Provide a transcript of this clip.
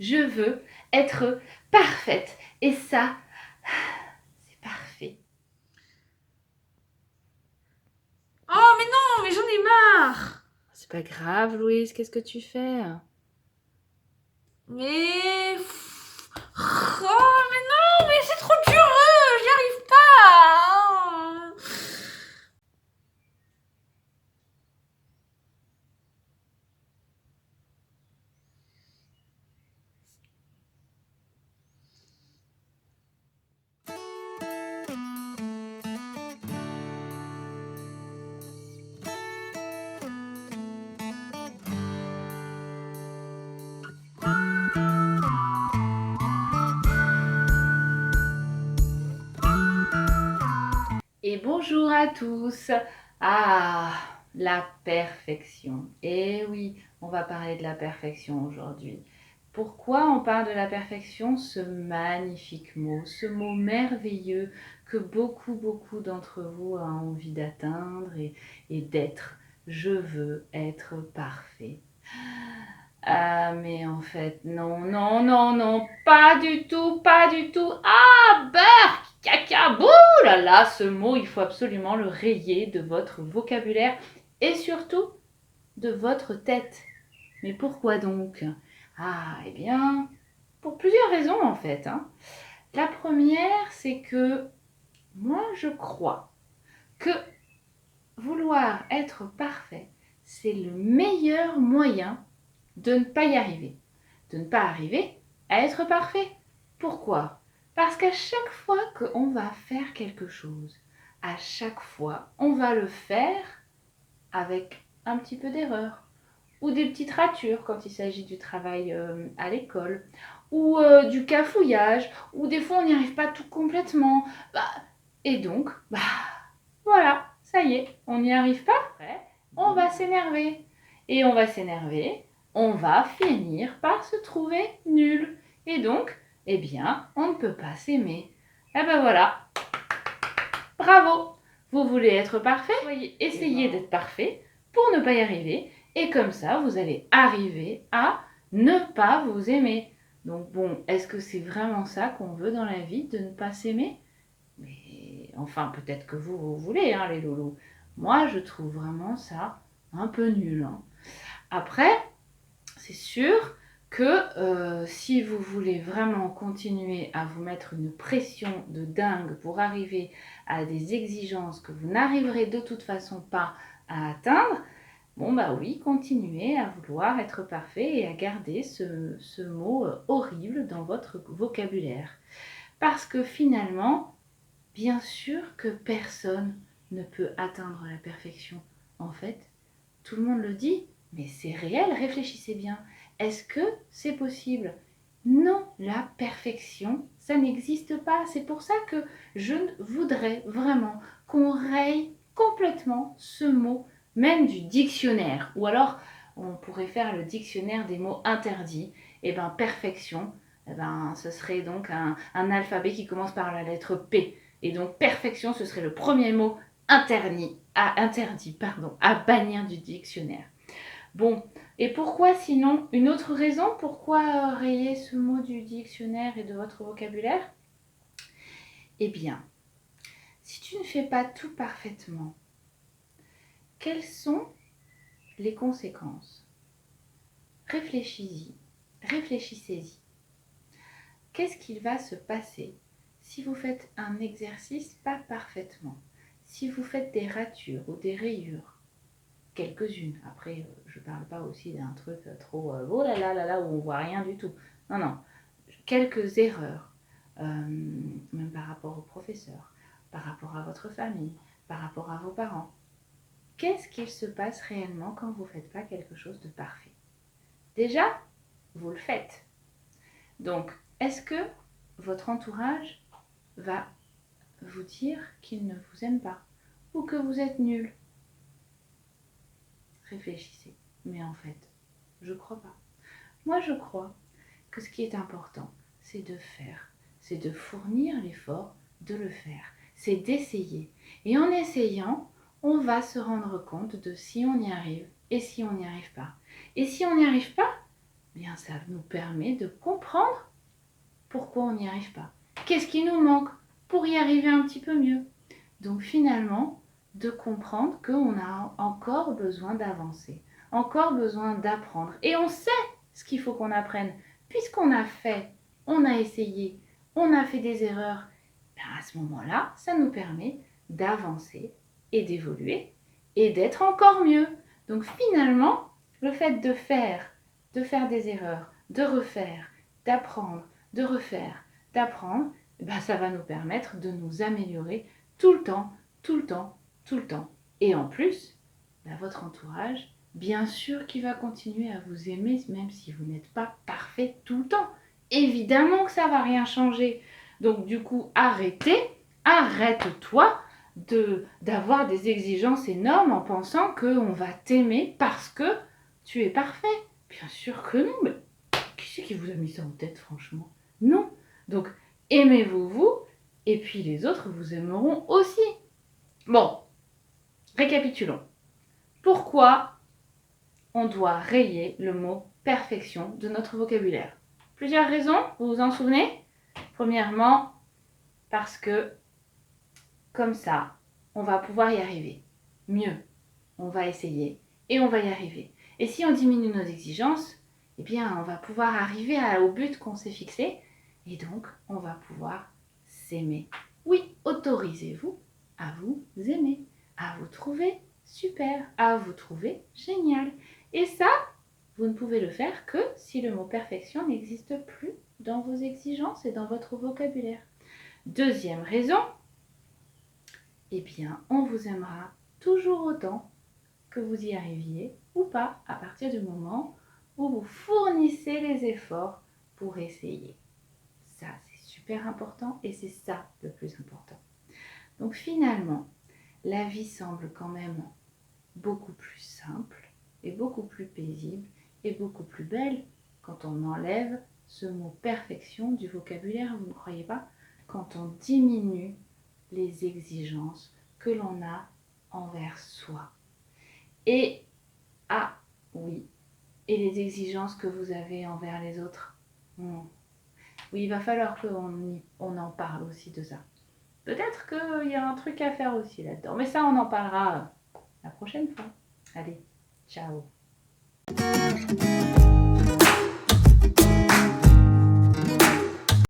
Je veux être parfaite. Et ça, c'est parfait. Oh, mais non, mais j'en ai marre. C'est pas grave, Louise, qu'est-ce que tu fais? Mais... Oh, mais non, mais c'est trop dur, j'y arrive pas. Et bonjour à tous. Ah, la perfection. Eh oui, on va parler de la perfection aujourd'hui. Pourquoi on parle de la perfection? Ce magnifique mot, ce mot merveilleux que beaucoup d'entre vous ont envie d'atteindre et d'être. Je veux être parfait. Ah, mais en fait, non, pas du tout, pas du tout. Ah, beurre, caca, bouh là là, ce mot, il faut absolument le rayer de votre vocabulaire et surtout de votre tête. Mais pourquoi donc? Ah, eh bien, pour plusieurs raisons en fait, hein. La première, c'est que moi, je crois que vouloir être parfait, c'est le meilleur moyen de ne pas y arriver, de ne pas arriver à être parfait. Pourquoi? Parce qu'à chaque fois qu'on va faire quelque chose, à chaque fois, on va le faire avec un petit peu d'erreur ou des petites ratures quand il s'agit du travail à l'école ou du cafouillage ou des fois on n'y arrive pas tout complètement. Et donc, voilà, ça y est, on n'y arrive pas. Après, on va s'énerver. Et on va s'énerver, on va finir par se trouver nul. Et donc, eh bien, on ne peut pas s'aimer. Eh ben voilà, bravo. Vous voulez être parfait? Essayez d'être parfait pour ne pas y arriver. Et comme ça, vous allez arriver à ne pas vous aimer. Donc bon, est-ce que c'est vraiment ça qu'on veut dans la vie, de ne pas s'aimer? Mais enfin, peut-être que vous voulez, hein, les loulous. Moi, je trouve vraiment ça un peu nul, hein. Après, c'est sûr que si vous voulez vraiment continuer à vous mettre une pression de dingue pour arriver à des exigences que vous n'arriverez de toute façon pas à atteindre, bon bah oui, continuez à vouloir être parfait et à garder ce mot horrible dans votre vocabulaire. Parce que finalement, bien sûr que personne ne peut atteindre la perfection. En fait, tout le monde le dit, mais c'est réel, réfléchissez bien. Est-ce que c'est possible? Non, la perfection, ça n'existe pas. C'est pour ça que je voudrais vraiment qu'on raye complètement ce mot, même du dictionnaire. Ou alors, on pourrait faire le dictionnaire des mots interdits. Et bien, perfection, eh ben, ce serait donc un alphabet qui commence par la lettre P. Et donc, perfection, ce serait le premier mot interdit, à bannir du dictionnaire. Bon, et pourquoi sinon, une autre raison, pourquoi rayer ce mot du dictionnaire et de votre vocabulaire? Eh bien, si tu ne fais pas tout parfaitement, quelles sont les conséquences? Réfléchis-y, réfléchissez-y. Qu'est-ce qu'il va se passer si vous faites un exercice pas parfaitement? Si vous faites des ratures ou des rayures? Quelques-unes. Après, je ne parle pas aussi d'un truc trop oh là là où on voit rien du tout. Non, non. Quelques erreurs, même par rapport au professeur, par rapport à votre famille, par rapport à vos parents. Qu'est-ce qu'il se passe réellement quand vous ne faites pas quelque chose de parfait? Déjà, vous le faites. Donc, est-ce que votre entourage va vous dire qu'il ne vous aime pas ou que vous êtes nul? Réfléchissez. Mais en fait, je crois pas. Moi, je crois que ce qui est important, c'est de faire, c'est de fournir l'effort de le faire, c'est d'essayer. Et en essayant, on va se rendre compte de si on y arrive et si on n'y arrive pas. Et si on n'y arrive pas, bien ça nous permet de comprendre pourquoi on n'y arrive pas. Qu'est-ce qui nous manque pour y arriver un petit peu mieux? Donc finalement, de comprendre qu'on a encore besoin d'avancer, encore besoin d'apprendre. Et on sait ce qu'il faut qu'on apprenne, puisqu'on a fait, on a essayé, on a fait des erreurs. Ben à ce moment-là, ça nous permet d'avancer et d'évoluer et d'être encore mieux. Donc finalement, le fait de faire des erreurs, de refaire, d'apprendre, de refaire, d'apprendre, ben ça va nous permettre de nous améliorer tout le temps, tout le temps, tout le temps. Et en plus, ben votre entourage, bien sûr qu'il va continuer à vous aimer même si vous n'êtes pas parfait tout le temps. Évidemment que ça va rien changer. Donc du coup, arrête-toi d'avoir des exigences énormes en pensant qu'on va t'aimer parce que tu es parfait. Bien sûr que non, mais qui c'est qui vous a mis ça en tête, franchement? Non. Donc, aimez-vous vous, et puis les autres vous aimeront aussi. Bon, récapitulons. Pourquoi on doit rayer le mot perfection de notre vocabulaire? Plusieurs raisons, vous vous en souvenez? Premièrement, parce que comme ça, on va pouvoir y arriver. Mieux, on va essayer et on va y arriver. Et si on diminue nos exigences, eh bien, on va pouvoir arriver au but qu'on s'est fixé et donc on va pouvoir s'aimer. Oui, autorisez-vous à vous aimer, à vous trouver super, à vous trouver génial. Et ça, vous ne pouvez le faire que si le mot perfection n'existe plus dans vos exigences et dans votre vocabulaire. Deuxième raison, eh bien, on vous aimera toujours autant que vous y arriviez ou pas à partir du moment où vous fournissez les efforts pour essayer. Ça, c'est super important et c'est ça le plus important. Donc finalement, la vie semble quand même beaucoup plus simple et beaucoup plus paisible et beaucoup plus belle quand on enlève ce mot perfection du vocabulaire, vous ne croyez pas? Quand on diminue les exigences que l'on a envers soi. Et, ah oui, et les exigences que vous avez envers les autres. Oui, il va falloir qu'on en parle aussi de ça. Peut-être qu'il y a un truc à faire aussi là-dedans. Mais ça, on en parlera la prochaine fois. Allez, ciao.